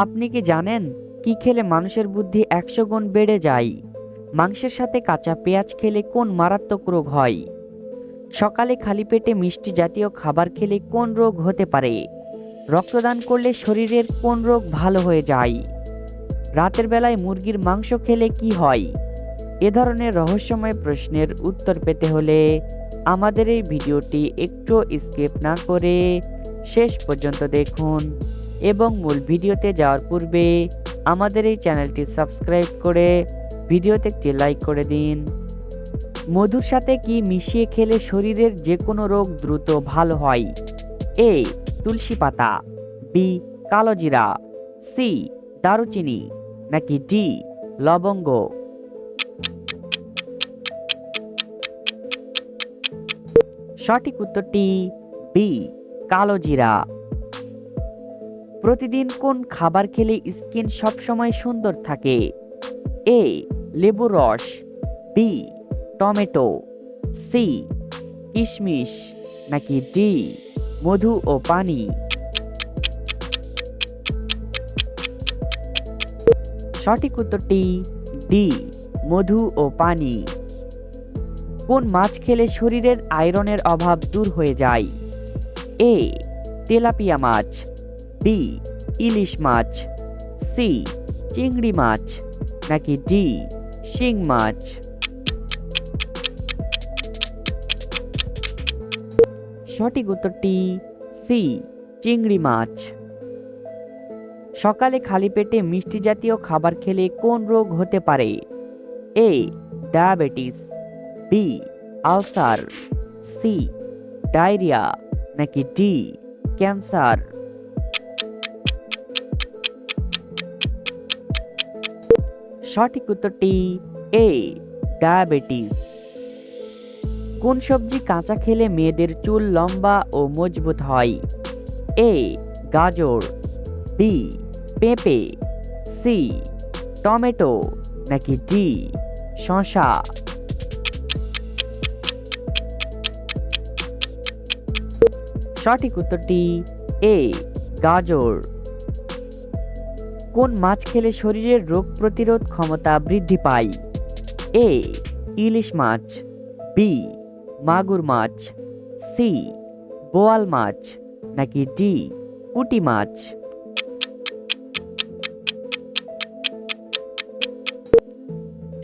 আপনি কি জানেন কি খেলে মানুষের বুদ্ধি ১০০ গুণ বেড়ে যায়? মাংসের সাথে কাঁচা পেঁয়াজ খেলে কোন মারাত্মক রোগ হয়? সকালে খালি পেটে মিষ্টি জাতীয় খাবার খেলে কোন রোগ হতে পারে? রক্তদান করলে শরীরের কোন রোগ ভালো হয়ে যায়? রাতের বেলায় মুরগির মাংস খেলে কি হয়? এ ধরনের রহস্যময় প্রশ্নের উত্তর পেতে হলে আমাদের এই ভিডিওটি একটু স্কিপ না করে শেষ পর্যন্ত দেখুন এবং মূল ভিডিওতে যাওয়ার পূর্বে আমাদের এই চ্যানেলটি সাবস্ক্রাইব করে ভিডিওতে একটি লাইক করে দিন। মধুর সাথে কি মিশিয়ে খেলে শরীরের যে কোনো রোগ দ্রুত ভালো হয়? এ তুলসী পাতা, বি কালোজিরা, সি দারুচিনি, নাকি ডি লবঙ্গ? সঠিক উত্তরটি বি কালোজিরা। প্রতিদিন কোন খাবার খেলে স্কিন সবসময় সুন্দর থাকে? এ লেবুর রস, বি টমেটো, সি কিশমিশ, নাকি ডি মধু ও পানি? সঠিক উত্তরটি ডি মধু ও পানি। কোন মাছ খেলে শরীরের আয়রনের অভাব দূর হয়ে যায়? এ তেলাপিয়া মাছ, বি ইলিশ মাছ, সি চিংড়ি মাছ, নাকি ডি শিং মাছ? সঠিক উত্তরটি সি চিংড়ি মাছ। সকালে খালি পেটে মিষ্টি জাতীয় খাবার খেলে কোন রোগ হতে পারে? A diabetes, B ulcer, C diarrhoea, নাকি ডি ক্যান্সার? সঠিক উত্তরটি এ ডায়াবেটিস। কোন সবজি কাঁচা খেলে মেয়েদের চুল লম্বা ও মজবুত হয়? এ গাজর, বি পেঁপে, সি টমেটো, নাকি ডি শসা? সঠিক উত্তরটি এ গাজর। কোন মাছ খেলে শরীরের রোগ প্রতিরোধ ক্ষমতা বৃদ্ধি পায়? এ ইলিশ মাছ, বি মাগুর মাছ, সি বোয়াল মাছ, নাকি ডি পুঁটি মাছ?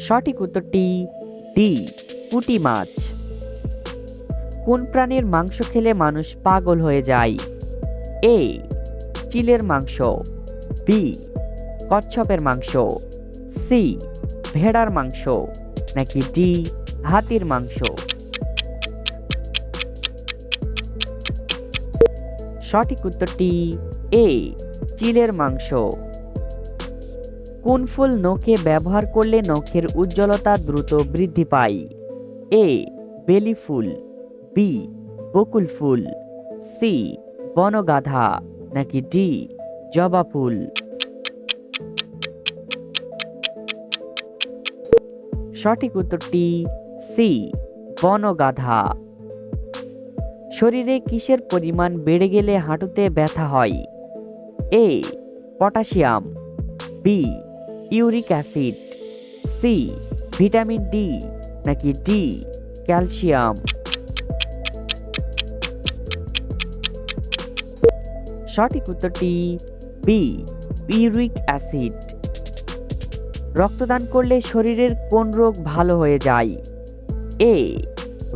সঠিক উত্তরটি ডি পুঁটি মাছ। কোন প্রাণীর মাংস খেলে মানুষ পাগল হয়ে যায়? এ চিলের মাংস, বি কচ্ছপের মাংস, সি ভেড়ার মাংস, নাকি ডি হাতির মাংস? সঠিক উত্তরটি এ চিলের মাংস। কোন ফুল নখে ব্যবহার করলে নখের উজ্জ্বলতা দ্রুত বৃদ্ধি পায়? এ বেলি ফুল, বি বকুল ফুল, সি বনগাধা, নাকি ডি জবা ফুল? সঠিক উত্তরটি সি বনগাধা। শরীরে কিসের পরিমাণ বেড়ে গেলে হাঁটুতে ব্যথা হয়? A potassium, B uric acid, C vitamin D, নাকি ডি ক্যালসিয়াম? সঠিক উত্তরটি বি ইউরিক অ্যাসিড। রক্তদান করলে শরীরের কোন রোগ ভালো হয়ে যায়? এ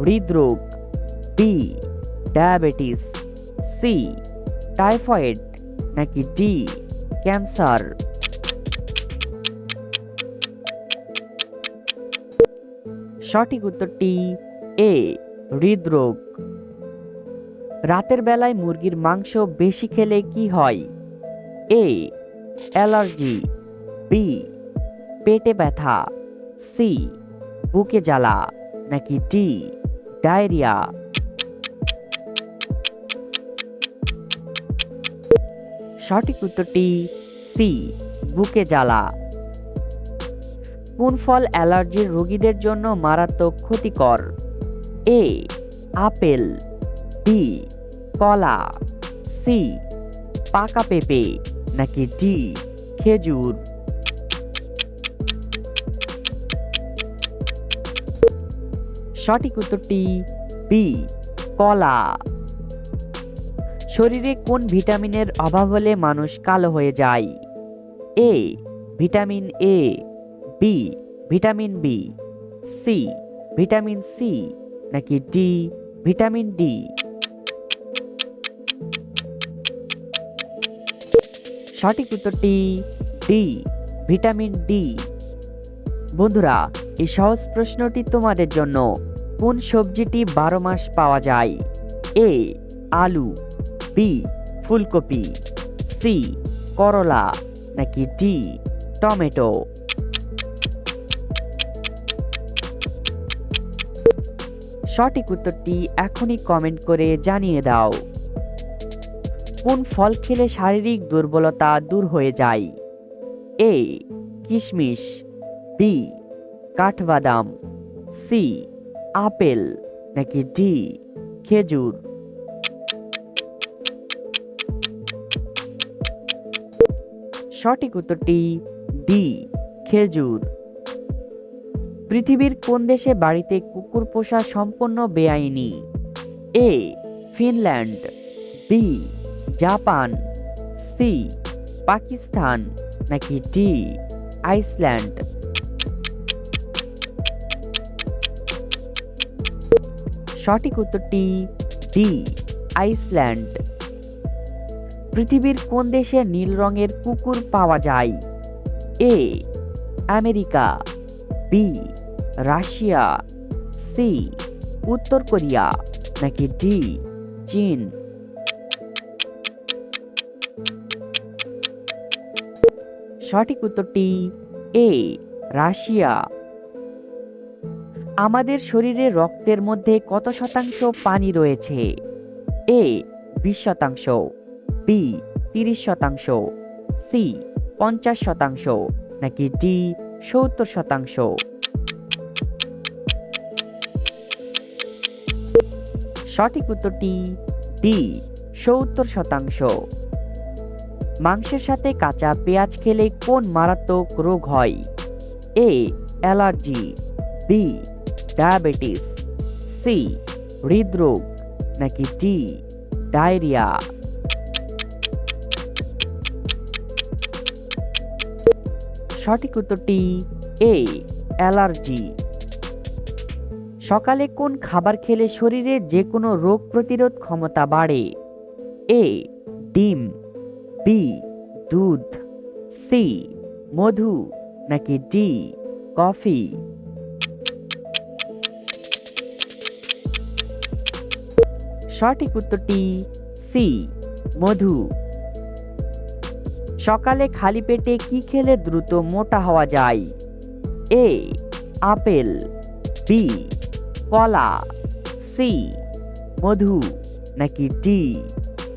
হৃদরোগ, বি ডায়াবেটিস, সি টাইফয়েড, নাকি ডি ক্যান্সার? সঠিক উত্তরটি এ হৃদরোগ। রাতের বেলায় মুরগির মাংস বেশি খেলে কি হয়? এ অ্যালার্জি, বি পেটে ব্যথা, সি বুকে জ্বালা, নাকি ডি ডায়রিয়া? সঠিক উত্তরটি সি বুকে জ্বালা। কোন ফল অ্যালার্জির রোগীদের জন্য মারাত্মক ক্ষতিকর? এ আপেল, বি কলা, সি পাকা পেঁপে, নাকি ডি খেজুর। সঠিক উত্তরটি বি, কলা। শরীরে কোন ভিটামিনের অভাব হলে মানুষ কালো হয়ে যায়? A vitamin A, B vitamin B, C vitamin C, নাকি ডি ভিটামিন ডি? সঠিক উত্তরটি ডি, ভিটামিন ডি। বন্ধুরা, এই সহজ প্রশ্নটি তোমাদের জন্য। কোন সবজিটি 12 মাস পাওয়া যায়? এ আলু, বি ফুলকপি, সি করলা, নাকি ডি টমেটো? সঠিক উত্তরটি এখনই কমেন্ট করে জানিয়ে দাও। কোন ফল খেলে শারীরিক দুর্বলতা দূর হয়ে যায়? এ কিশমিশ, বি কাঠবাদাম, সি আপেল, নাকি ডি খেজুর? সঠিক উত্তরটি ডি খেজুর। পৃথিবীর কোন দেশে বাড়িতে কুকুর পোষা সম্পূর্ণ বেআইনি? A Finland, B Japan, C Pakistan, নাকি ডি আইসল্যান্ড? সঠিক উত্তরটি ডি আইসল্যান্ড। পৃথিবীর কোন দেশে নীল রঙের কুকুর পাওয়া যায়? A America, B Russia, C উত্তর কোরিয়া, নাকি ডি চীন? সঠিক উত্তরটি এ রাশিয়া। আমাদের শরীরে রক্তের মধ্যে কত শতাংশ পানি রয়েছে? এ 20%, বি 30%, সি 50%, নাকি ডি 70%? সঠিক উত্তরটি ডি 70%। মাংসের সাথে কাঁচা পেঁয়াজ খেলে কোন মারাত্মক রোগ হয়? A allergy, B diabetes, C হৃদরোগ, নাকি ডি ডায়রিয়া? সঠিক উত্তরটি এ অ্যালার্জি। সকালে কোন খাবার খেলে শরীরে যে কোনো রোগ প্রতিরোধ ক্ষমতা বাড়ে? এ ডিম, বি দুধ, সি মধু, নাকি ডি কফি? সঠিক উত্তরটি সি মধু। সকালে খালি পেটে কি খেলে দ্রুত মোটা হওয়া যায়? এ আপেল, বি কলা, সি মধু, নাকি ডি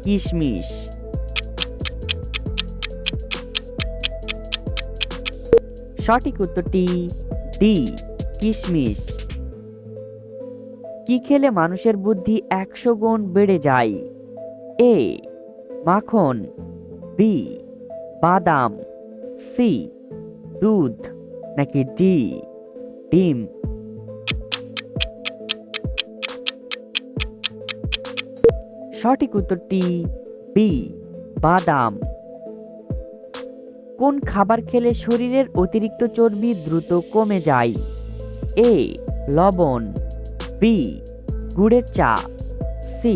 কিশমিশ? সঠিক উত্তরটি ডি কিশমিশ। কি খেলে মানুষের বুদ্ধি 100 গুণ বেড়ে যায়? এ মাখন, বি বাদাম, সি দুধ, নাকি ডি ডিম? সঠিক উত্তরটি বি বাদাম। কোন খাবার খেলে শরীরের অতিরিক্ত চর্বি দ্রুত কমে যায়? এ লবণ, বি গুড়ের চা, সি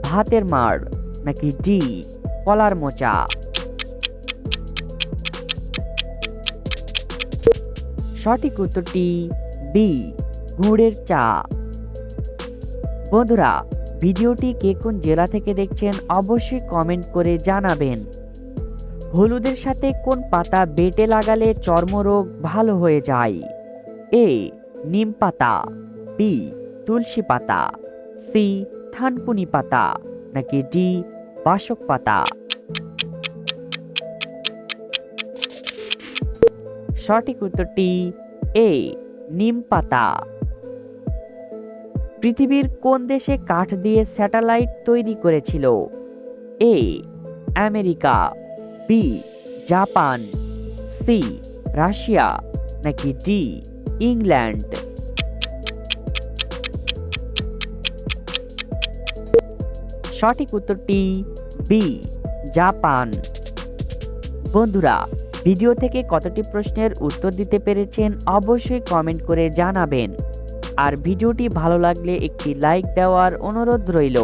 ভাতের মাড়, নাকি ডি কলার মোচা? সঠিক উত্তরটি বি গুড়ের চা। বন্ধুরা, ভিডিওটি কে কোন জেলা থেকে দেখছেন অবশ্যই কমেন্ট করে জানাবেন। হলুদের সাথে কোন পাতা বেটে লাগালে চর্মরোগ ভালো হয়ে যায়? এ নিম পাতা, বি তুলসী পাতা, সি থানকুনি পাতা, নাকি ডি বাসক পাতা? সঠিক উত্তরটি এ নিম পাতা। পৃথিবীর কোন দেশে কাঠ দিয়ে স্যাটেলাইট তৈরি করেছিল? A America, B Japan, C Russia নাকি ডি ইংল্যান্ড? সঠিক উত্তরটি বি জাপান। বন্ধুরা, ভিডিও থেকে কতটি প্রশ্নের উত্তর দিতে পেরেছেন অবশ্যই কমেন্ট করে জানাবেন। আর ভিডিওটি ভালো লাগলে একটি লাইক দেওয়ার অনুরোধ রইল।